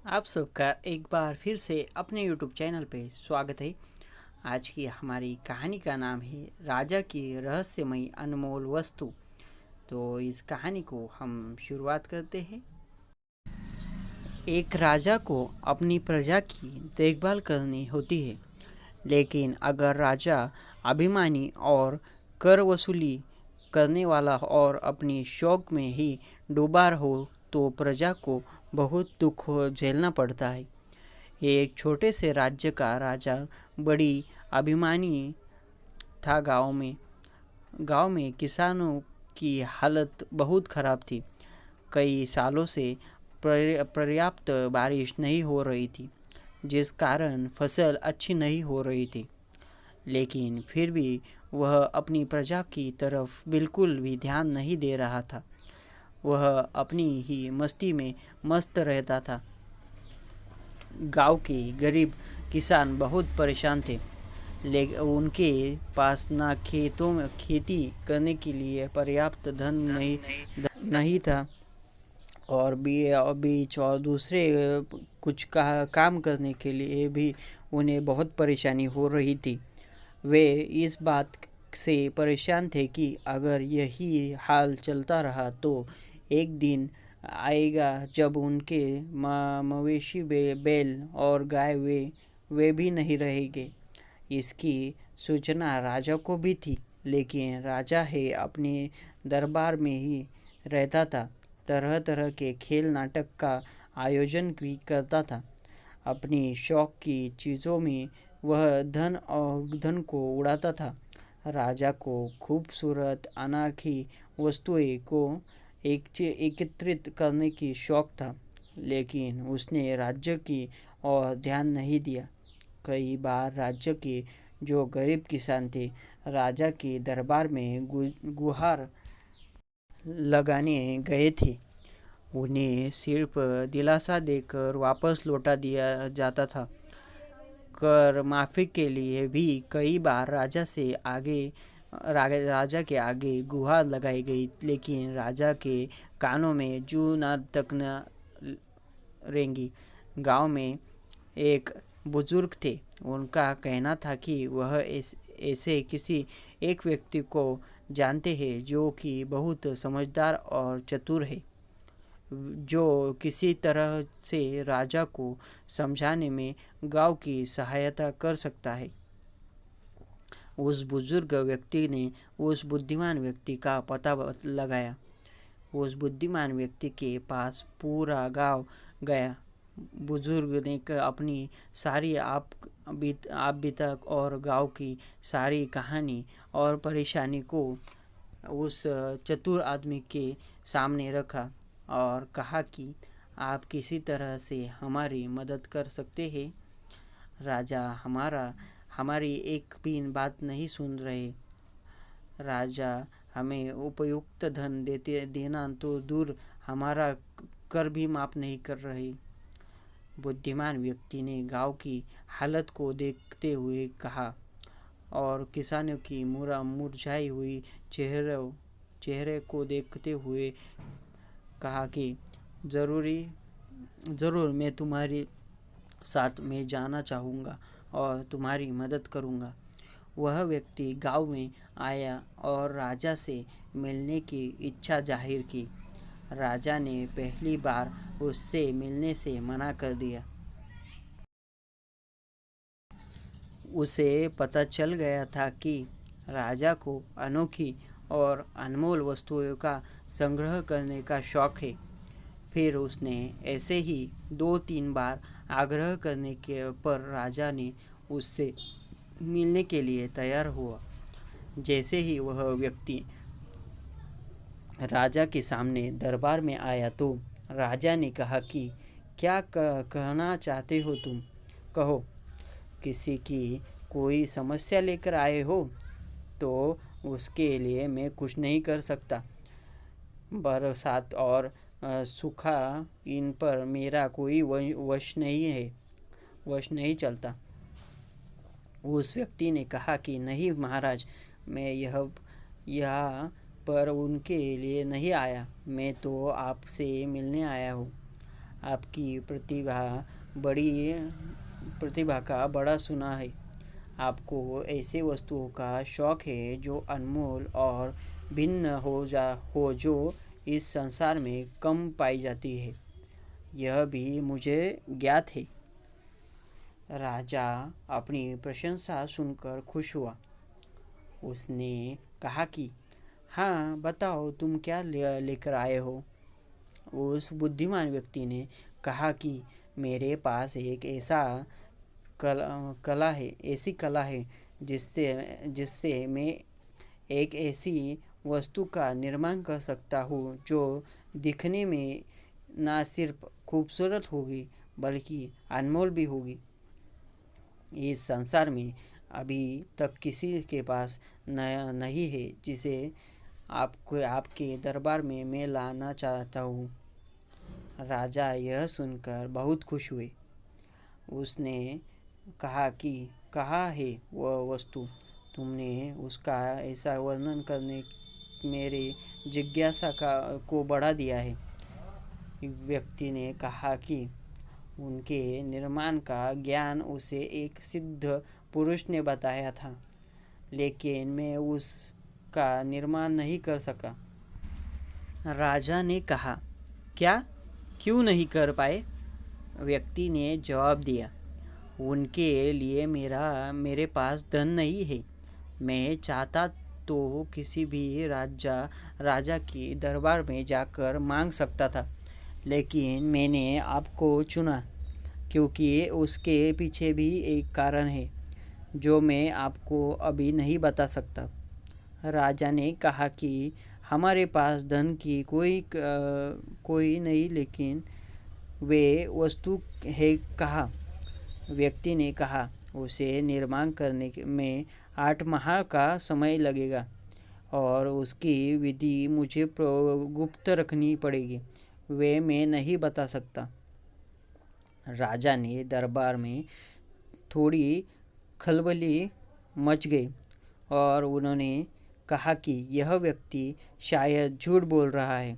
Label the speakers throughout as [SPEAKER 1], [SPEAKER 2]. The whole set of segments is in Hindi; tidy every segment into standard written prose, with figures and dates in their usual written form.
[SPEAKER 1] आप सबका एक बार फिर से अपने YouTube चैनल पे स्वागत है। आज की हमारी कहानी का नाम है राजा की रहस्यमयी अनमोल वस्तु। तो इस कहानी को हम शुरुआत करते हैं। एक राजा को अपनी प्रजा की देखभाल करनी होती है, लेकिन अगर राजा अभिमानी और कर वसूली करने वाला और अपनी शौक में ही डूबा हो तो प्रजा को बहुत दुख झेलना पड़ता है। एक छोटे से राज्य का राजा बड़ी अभिमानी था। गांव में किसानों की हालत बहुत ख़राब थी। कई सालों से पर्याप्त बारिश नहीं हो रही थी, जिस कारण फसल अच्छी नहीं हो रही थी। लेकिन फिर भी वह अपनी प्रजा की तरफ बिल्कुल भी ध्यान नहीं दे रहा था। वह अपनी ही मस्ती में मस्त रहता था। गांव के गरीब किसान बहुत परेशान थे, लेकिन उनके पास ना खेतों में खेती करने के लिए पर्याप्त धन नहीं था, और बीज और दूसरे कुछ काम करने के लिए भी उन्हें बहुत परेशानी हो रही थी। वे इस बात से परेशान थे कि अगर यही हाल चलता रहा तो एक दिन आएगा जब उनके मवेशी बैल और गाय वे भी नहीं रहेंगे। इसकी सूचना राजा को भी थी, लेकिन राजा है अपने दरबार में ही रहता था। तरह तरह के खेल नाटक का आयोजन भी करता था। अपनी शौक की चीज़ों में वह धन को उड़ाता था। राजा को खूबसूरत अनोखी वस्तुएं को एकत्रित करने की शौक था, लेकिन उसने राज्य की ओर ध्यान नहीं दिया। कई बार राज्य के जो गरीब किसान थे राजा के दरबार में गुहार लगाने गए थे। उन्हें सिर्फ दिलासा देकर वापस लौटा दिया जाता था। कर माफ़ी के लिए भी कई बार राजा के आगे गुहार लगाई गई, लेकिन राजा के कानों में जू न तक न रेंगी। गांव में एक बुजुर्ग थे। उनका कहना था कि वह ऐसे किसी एक व्यक्ति को जानते हैं जो कि बहुत समझदार और चतुर है, जो किसी तरह से राजा को समझाने में गांव की सहायता कर सकता है। उस बुजुर्ग व्यक्ति ने उस बुद्धिमान व्यक्ति का पता लगाया। उस बुद्धिमान व्यक्ति के पास पूरा गांव गया। बुजुर्ग ने अपनी सारी आप बीतक और गांव की सारी कहानी और परेशानी को उस चतुर आदमी के सामने रखा और कहा कि आप किसी तरह से हमारी मदद कर सकते हैं। राजा हमारी एक भी बात नहीं सुन रहे। राजा हमें उपयुक्त धन देना तो दूर, हमारा कर भी माफ नहीं कर रहे। बुद्धिमान व्यक्ति ने गांव की हालत को देखते हुए कहा और किसानों की मुरझाई हुई चेहरे को देखते हुए कहा कि ज़रूर मैं तुम्हारे साथ में जाना चाहूँगा और तुम्हारी मदद करूँगा। वह व्यक्ति गांव में आया और राजा से मिलने की इच्छा जाहिर की। राजा ने पहली बार उससे मिलने से मना कर दिया। उसे पता चल गया था कि राजा को अनोखी और अनमोल वस्तुओं का संग्रह करने का शौक है। फिर उसने ऐसे ही 2-3 बार आग्रह करने के पर राजा ने उससे मिलने के लिए तैयार हुआ। जैसे ही वह व्यक्ति राजा के सामने दरबार में आया तो राजा ने कहा कि क्या कहना चाहते हो तुम? कहो। किसी की कोई समस्या लेकर आए हो तो उसके लिए मैं कुछ नहीं कर सकता। बरसात और सूखा, इन पर मेरा कोई वश नहीं चलता। उस व्यक्ति ने कहा कि नहीं महाराज, मैं यहाँ पर उनके लिए नहीं आया, मैं तो आपसे मिलने आया हूँ। आपकी बड़ी प्रतिभा का बड़ा सुना है। आपको ऐसे वस्तुओं का शौक है जो अनमोल और भिन्न हो जो इस संसार में कम पाई जाती है। यह भी मुझे ज्ञात है। राजा अपनी प्रशंसा सुनकर खुश हुआ। उसने कहा कि हाँ, बताओ तुम क्या लेकर आए हो। उस बुद्धिमान व्यक्ति ने कहा कि मेरे पास एक ऐसी कला है जिससे जिससे मैं एक ऐसी वस्तु का निर्माण कर सकता हूँ जो दिखने में ना सिर्फ खूबसूरत होगी बल्कि अनमोल भी होगी। इस संसार में अभी तक किसी के पास नया नहीं है जिसे आपके दरबार में मैं लाना चाहता हूँ। राजा यह सुनकर बहुत खुश हुए। उसने कहा कि कहाँ है वह वस्तु। तुमने उसका ऐसा वर्णन करने मेरे जिज्ञासा को बढ़ा दिया है। व्यक्ति ने कहा कि उनके निर्माण का ज्ञान उसे एक सिद्ध पुरुष ने बताया था, लेकिन मैं उसका निर्माण नहीं कर सका। राजा ने कहा, क्या, क्यों नहीं कर पाए? व्यक्ति ने जवाब दिया, उनके लिए मेरे पास धन नहीं है। मैं चाहता तो किसी भी राजा के दरबार में जाकर मांग सकता था, लेकिन मैंने आपको चुना क्योंकि उसके पीछे भी एक कारण है जो मैं आपको अभी नहीं बता सकता। राजा ने कहा कि हमारे पास धन की कोई नहीं, लेकिन वे वस्तु है कहाँ? व्यक्ति ने कहा, उसे निर्माण करने में 8 माह का समय लगेगा और उसकी विधि मुझे गुप्त रखनी पड़ेगी। वे मैं नहीं बता सकता। राजा ने दरबार में थोड़ी खलबली मच गई और उन्होंने कहा कि यह व्यक्ति शायद झूठ बोल रहा है।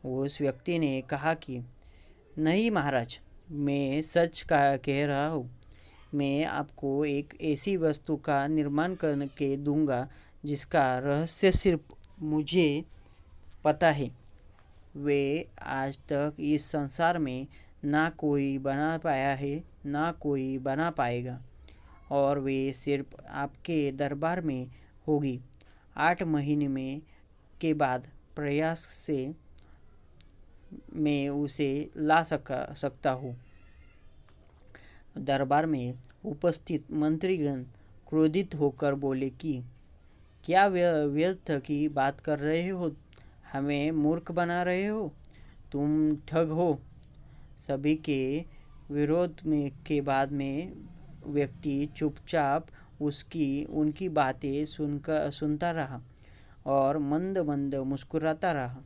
[SPEAKER 1] उस व्यक्ति ने कहा कि नहीं महाराज, मैं सच कह रहा हूँ। मैं आपको एक ऐसी वस्तु का निर्माण करके दूंगा जिसका रहस्य सिर्फ मुझे पता है। वे आज तक इस संसार में ना कोई बना पाया है, ना कोई बना पाएगा, और वे सिर्फ आपके दरबार में होगी। 8 महीने के बाद प्रयास से मैं उसे ला सकता हूँ। दरबार में उपस्थित मंत्रीगण क्रोधित होकर बोले कि क्या व्यर्थ की बात कर रहे हो? हमें मूर्ख बना रहे हो? तुम ठग हो। सभी के विरोध के बाद में व्यक्ति चुपचाप उनकी बातें सुनता रहा और मंद मंद मुस्कुराता रहा।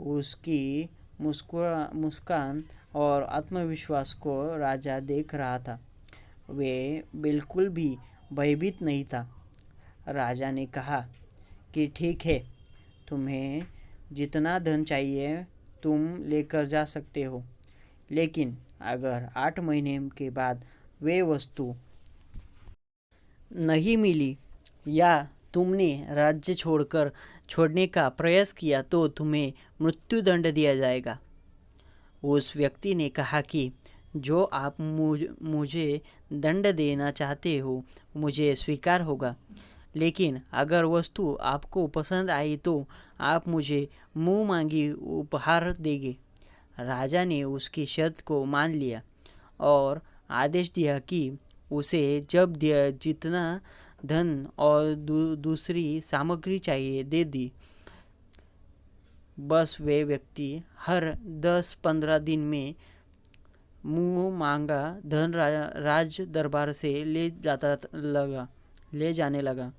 [SPEAKER 1] उसकी मुस्कान और आत्मविश्वास को राजा देख रहा था। वे बिल्कुल भी भयभीत नहीं था। राजा ने कहा कि ठीक है, तुम्हें जितना धन चाहिए तुम लेकर जा सकते हो, लेकिन अगर 8 महीने के बाद वे वस्तु नहीं मिली या तुमने राज्य छोड़ने का प्रयास किया तो तुम्हें मृत्युदंड दिया जाएगा। उस व्यक्ति ने कहा कि जो आप मुझे दंड देना चाहते हो मुझे स्वीकार होगा, लेकिन अगर वस्तु आपको पसंद आई तो आप मुझे मुँह मांगी उपहार देंगे। राजा ने उसकी शर्त को मान लिया और आदेश दिया कि उसे जितना धन और दूसरी सामग्री चाहिए दे दी। बस वे व्यक्ति हर 10-15 दिन में मुँह मांगा धन राज दरबार से ले जाने लगा।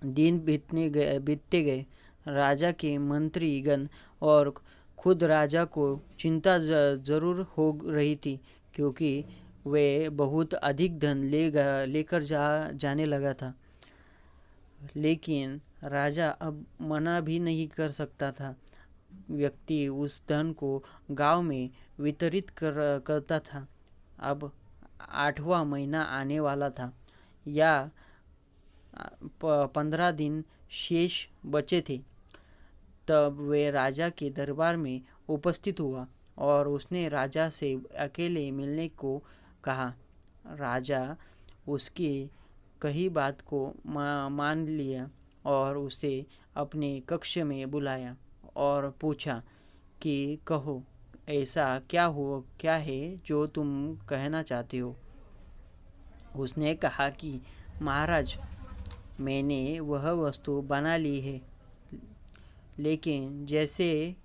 [SPEAKER 1] दिन बीतते गए। राजा के मंत्रीगण और खुद राजा को चिंता जरूर हो रही थी, क्योंकि वे बहुत अधिक धन लेकर जाने लगा था। लेकिन राजा अब मना भी नहीं कर सकता था। व्यक्ति उस धन को गांव में वितरित करता था। अब 8वां महीना आने वाला था, या 15 दिन शेष बचे थे। तब वे राजा के दरबार में उपस्थित हुआ और उसने राजा से अकेले मिलने को कहा। राजा उसकी कही बात को मान लिया और उसे अपने कक्ष में बुलाया और पूछा कि कहो, ऐसा क्या है जो तुम कहना चाहते हो। उसने कहा कि महाराज, मैंने वह वस्तु बना ली है, लेकिन जैसे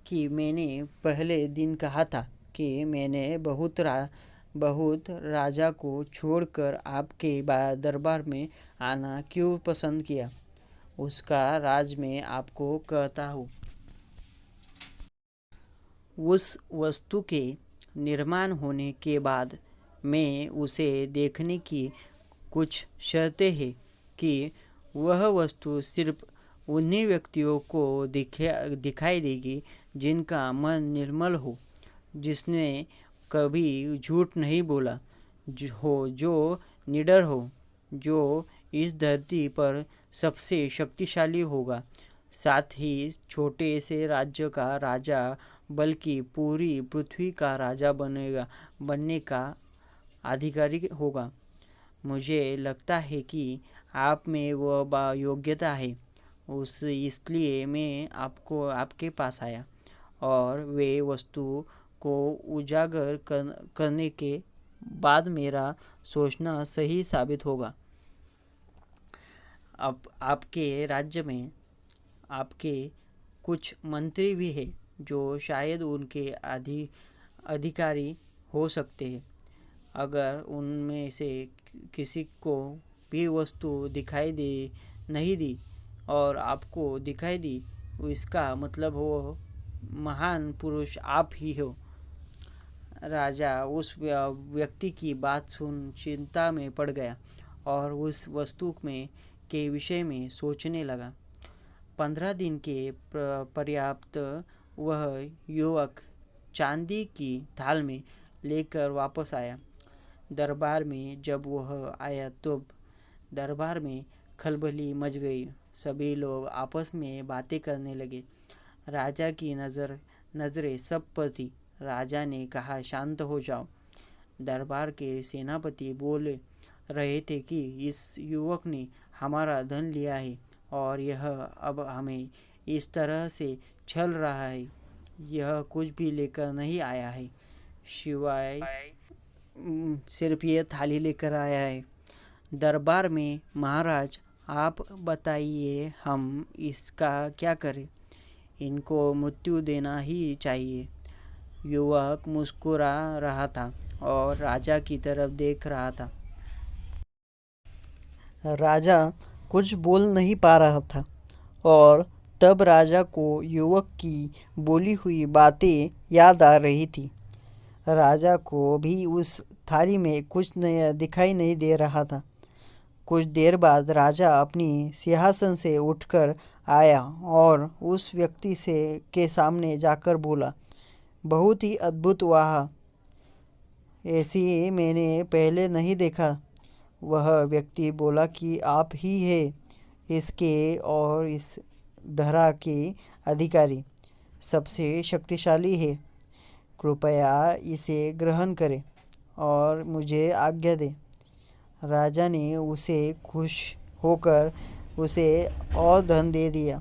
[SPEAKER 1] कि मैंने पहले दिन कहा था कि मैंने बहुत राजा को छोड़कर आपके दरबार में आना क्यों पसंद किया, उसका राज मैं आपको कहता हूँ। उस वस्तु के निर्माण होने के बाद मैं उसे देखने की कुछ शर्तें हैं कि वह वस्तु सिर्फ उन्हीं व्यक्तियों को दिखाई देगी जिनका मन निर्मल हो, जिसने कभी झूठ नहीं बोला जो निडर हो, जो इस धरती पर सबसे शक्तिशाली होगा, साथ ही छोटे से राज्य का राजा बल्कि पूरी पृथ्वी का राजा बनने का अधिकारी होगा। मुझे लगता है कि आप में वह योग्यता है, इसलिए मैं आपके पास आया और वे वस्तु को उजागर करने के बाद मेरा सोचना सही साबित होगा। अब आपके राज्य में आपके कुछ मंत्री भी हैं जो शायद उनके अधिकारी हो सकते हैं। अगर उनमें से किसी को भी वस्तु नहीं दी और आपको दिखाई दी, इसका मतलब वो महान पुरुष आप ही हो। राजा उस व्यक्ति की बात सुन चिंता में पड़ गया और उस वस्तु के विषय में सोचने लगा। 15 दिन के पर्याप्त वह युवक चांदी की थाल में लेकर वापस आया। दरबार में जब वह आया तब दरबार में खलबली मच गई। सभी लोग आपस में बातें करने लगे। राजा की नज़रें सब पर थी। राजा ने कहा, शांत हो जाओ। दरबार के सेनापति बोल रहे थे कि इस युवक ने हमारा धन लिया है और यह अब हमें इस तरह से छल रहा है। यह कुछ भी लेकर नहीं आया है, सिवाय सिर्फ ये थाली लेकर आया है। दरबार में, महाराज, आप बताइए हम इसका क्या करें? इनको मृत्यु देना ही चाहिए। युवक मुस्कुरा रहा था और राजा की तरफ देख रहा था। राजा कुछ बोल नहीं पा रहा था और तब राजा को युवक की बोली हुई बातें याद आ रही थी। राजा को भी उस थाली में कुछ नया दिखाई नहीं दे रहा था। कुछ देर बाद राजा अपनी सिंहासन से उठकर आया और उस व्यक्ति के सामने जाकर बोला, बहुत ही अद्भुत वाह, ऐसी मैंने पहले नहीं देखा। वह व्यक्ति बोला कि आप ही हैं इसके और इस धरा के अधिकारी, सबसे शक्तिशाली है। कृपया इसे ग्रहण करें और मुझे आज्ञा दें। राजा ने उसे खुश होकर उसे और धन दे दिया।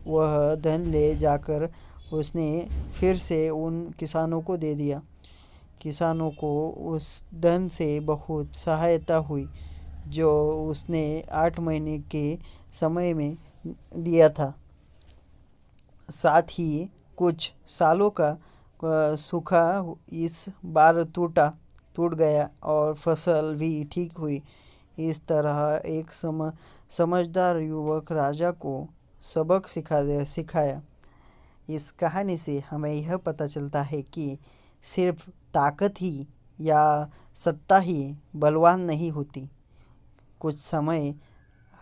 [SPEAKER 1] वह धन ले जाकर उसने फिर से उन किसानों को दे दिया। किसानों को उस धन से बहुत सहायता हुई जो उसने 8 महीने के समय में दिया था। साथ ही कुछ सालों का सूखा इस बार टूट गया और फसल भी ठीक हुई। इस तरह एक समझदार युवक राजा को सबक सिखाया। इस कहानी से हमें यह पता चलता है कि सिर्फ ताकत ही या सत्ता ही बलवान नहीं होती। कुछ समय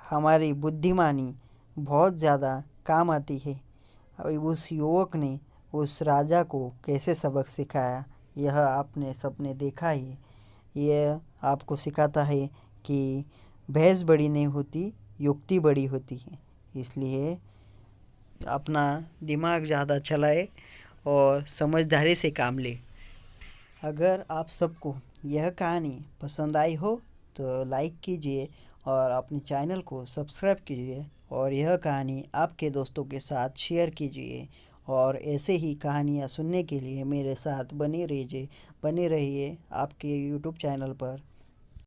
[SPEAKER 1] हमारी बुद्धिमानी बहुत ज़्यादा काम आती है। उस युवक ने उस राजा को कैसे सबक सिखाया, यह आपने सबने देखा ही। यह आपको सिखाता है कि बहस बड़ी नहीं होती, युक्ति बड़ी होती है। इसलिए अपना दिमाग ज़्यादा चलाए और समझदारी से काम ले। अगर आप सबको यह कहानी पसंद आई हो तो लाइक कीजिए और अपने चैनल को सब्सक्राइब कीजिए और यह कहानी आपके दोस्तों के साथ शेयर कीजिए। और ऐसे ही कहानियाँ सुनने के लिए मेरे साथ बने रहिए आपके यूट्यूब चैनल पर।